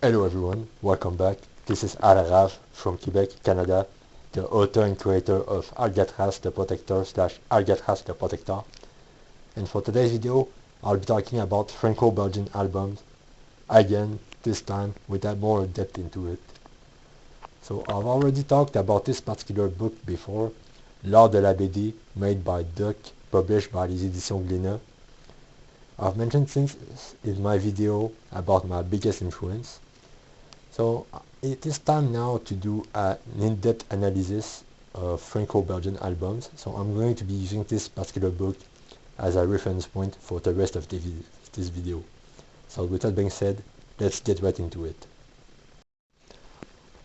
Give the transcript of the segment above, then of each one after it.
Hello everyone, welcome back. This is Alrav from Quebec, Canada, the author and creator of Alcatraz the Protector / Alcatraz the Protector. And for today's video, I'll be talking about Franco-Belgian albums, again, this time with that more depth into it. So I've already talked about this particular book before, L'Art de la BD, made by Duck, published by les Éditions Glénat. I've mentioned things in my video about my biggest influence. So it is time now to do an in-depth analysis of Franco-Belgian albums. So I'm going to be using this particular book as a reference point for the rest of this video. So with that being said, let's get right into it.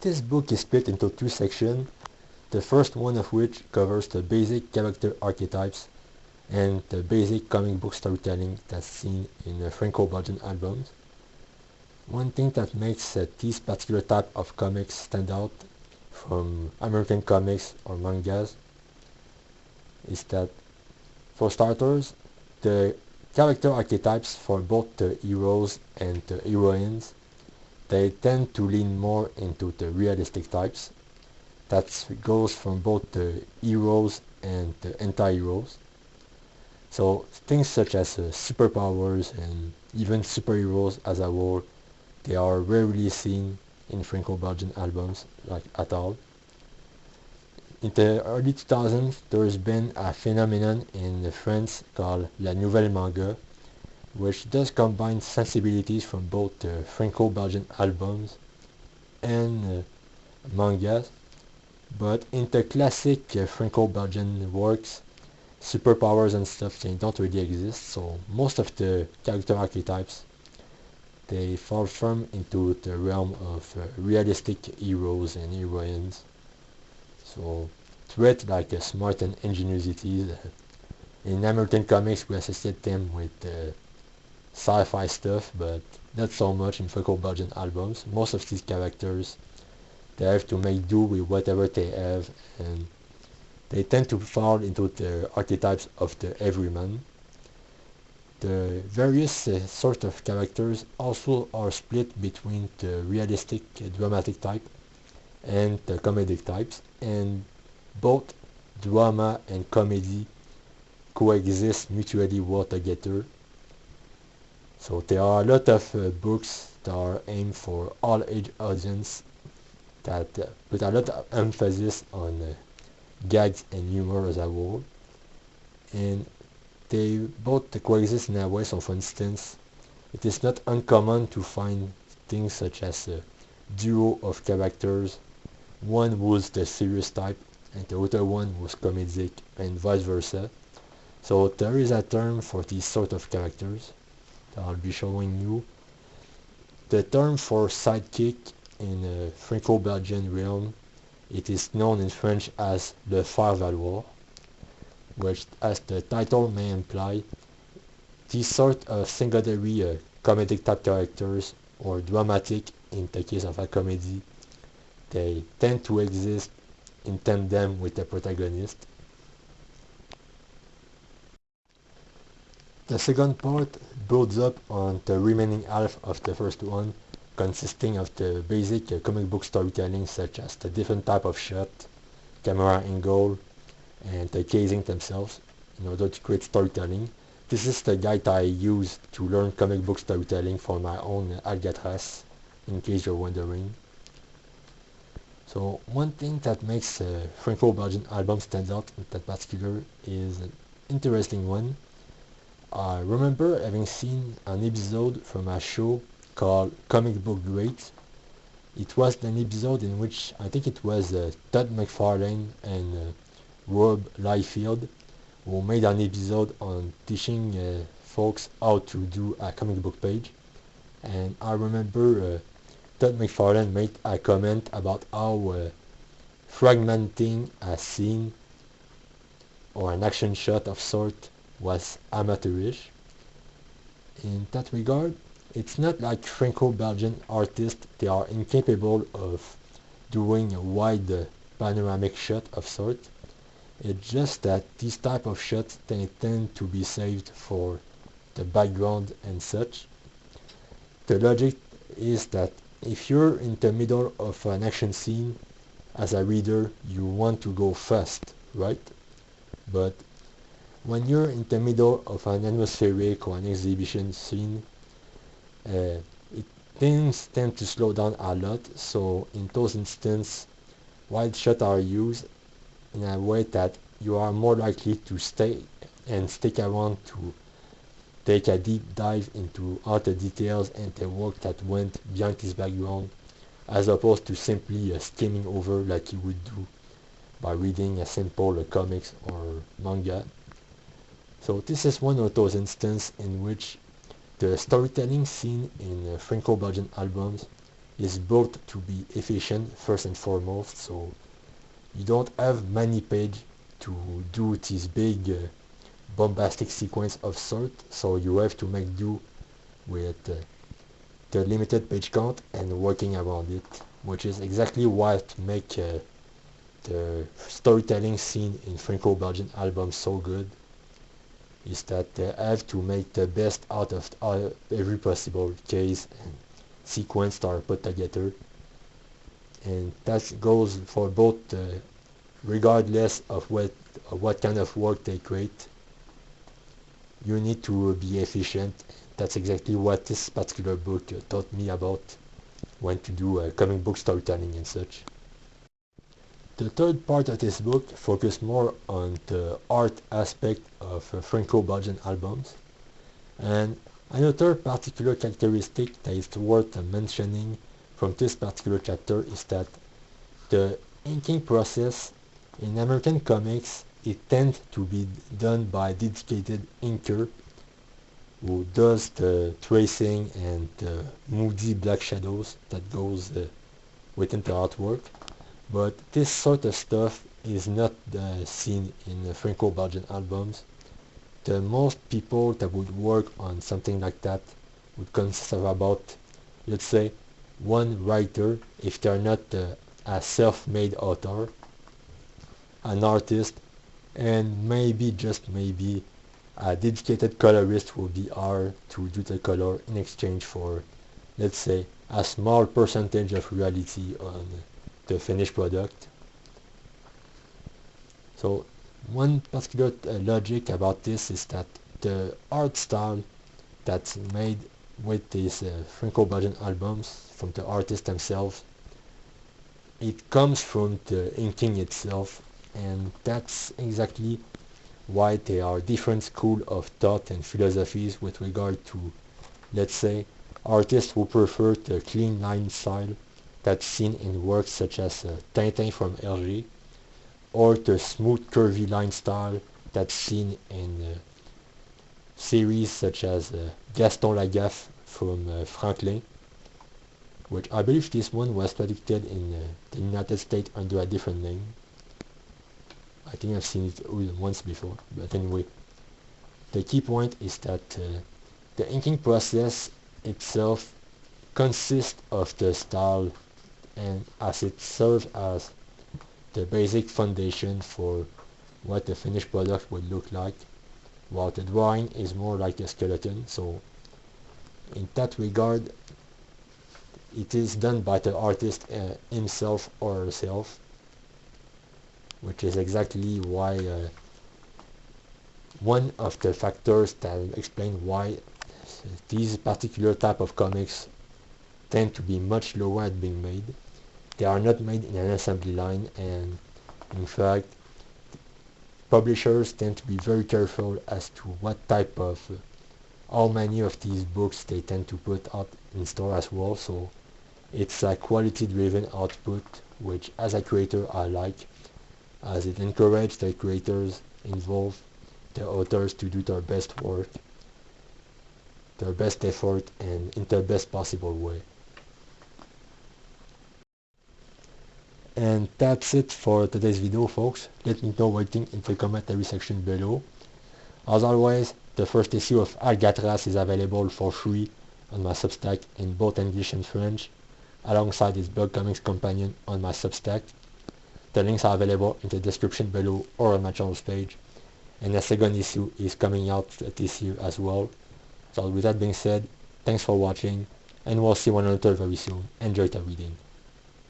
This book is split into two sections, the first one of which covers the basic character archetypes and the basic comic book storytelling that's seen in Franco-Belgian albums. One thing that makes this particular type of comics stand out from American comics or mangas is that, for starters, the character archetypes for both the heroes and the heroines, they tend to lean more into the realistic types. That goes from both the heroes and the anti-heroes. So things such as superpowers and even superheroes as a whole, they are rarely seen in Franco-Belgian albums, like at all. In the early 2000s, there's been a phenomenon in France called la nouvelle manga, which does combine sensibilities from both the Franco-Belgian albums and mangas, but in the classic Franco-Belgian works, superpowers and stuff, they don't really exist, so most of the character archetypes, they fall firm into the realm of realistic heroes and heroines. So traits like smart and ingenuity. In American comics we associate them with sci-fi stuff, but not so much in Franco-Belgian albums. Most of these characters, they have to make do with whatever they have, and they tend to fall into the archetypes of the everyman. The various sort of characters also are split between the realistic dramatic type and the comedic types, and both drama and comedy coexist mutually well together. So there are a lot of books that are aimed for all age audience that put a lot of emphasis on gags and humor as a whole, and they both coexist in a way. So for instance, it is not uncommon to find things such as a duo of characters, one who's the serious type and the other one who's comedic, and vice versa. So there is a term for these sort of characters that I'll be showing you. The term for sidekick in a Franco-Belgian realm, it is known in French as le faire-valoir, which, as the title may imply, these sort of secondary comedic type characters, or dramatic in the case of a comedy, they tend to exist in tandem with the protagonist. The second part builds up on the remaining half of the first one, consisting of the basic comic book storytelling such as the different type of shot, camera angle, and the casing themselves in order to create storytelling. This is the guide I use to learn comic book storytelling for my own Alcatraz, in case you're wondering. So one thing that makes Franco-Belgian album stand out in that particular is an interesting one. I remember having seen an episode from a show called Comic Book Greats. It was an episode in which I think it was Todd McFarlane and Rob Liefeld who made an episode on teaching folks how to do a comic book page. And I remember Todd McFarlane made a comment about how fragmenting a scene or an action shot of sort was amateurish. In that regard, it's not like Franco-Belgian artists, they are incapable of doing a wide panoramic shot of sort. It's just that these type of shots they tend to be saved for the background and such. The logic is that if you're in the middle of an action scene, as a reader, you want to go fast, right? But when you're in the middle of an atmospheric or an exhibition scene, things tend to slow down a lot. So in those instances, wide shots are used in a way that you are more likely to stay and stick around to take a deep dive into all the details and the work that went behind this background, as opposed to simply skimming over like you would do by reading a simple comics or manga. So this is one of those instances in which the storytelling scene in Franco-Belgian albums is built to be efficient first and foremost, so you don't have many pages to do this big bombastic sequence of sort, so you have to make do with the limited page count and working around it, which is exactly what makes the storytelling scene in Franco-Belgian albums so good, is that they have to make the best out of every possible case and sequence that are put together, and that goes for both regardless of what kind of work they create. You need to be efficient. That's exactly what this particular book taught me about when to do comic book storytelling and such. The third part of this book focused more on the art aspect of Franco-Belgian albums, and another particular characteristic that is worth mentioning from this particular chapter is that the inking process in American comics, it tends to be done by a dedicated inker who does the tracing and the moody black shadows that goes within the artwork. But this sort of stuff is not seen in Franco-Belgian albums. The most people that would work on something like that would consist of about, let's say, one writer, if they're not a self-made author, an artist, and maybe, just maybe, a dedicated colorist will be hired to do the color in exchange for, let's say, a small percentage of royalty on the finished product. So one particular logic about this is that the art style that's made with these Franco-Belgian albums from the artists themselves, it comes from the inking itself, and that's exactly why there are different schools of thought and philosophies with regard to, let's say, artists who prefer the clean line style that's seen in works such as Tintin from Hergé, or the smooth curvy line style that's seen in series such as Gaston Lagaffe from Franklin, which I believe this one was traduced in the United States under a different name. I think I've seen it once before, but anyway, the key point is that the inking process itself consists of the style, and as it serves as the basic foundation for what the finished product would look like, while the drawing is more like a skeleton. So in that regard, it is done by the artist himself or herself, which is exactly why one of the factors that explain why these particular type of comics tend to be much lower at being made. They are not made in an assembly line, and in fact publishers tend to be very careful as to what type of how many of these books they tend to put out in store as well. So it's a quality driven output, which as a creator I like, as it encourages the creators involved, the authors, to do their best work, their best effort, and in the best possible way. And that's it for today's video, folks. Let me know what you think in the commentary section below. As always, the first issue of Alcatraz is available for free on my Substack in both English and French, alongside its blog comics companion on my Substack. The links are available in the description below or on my channel's page. And the second issue is coming out this year as well. So with that being said, thanks for watching, and we'll see one another very soon. Enjoy the reading.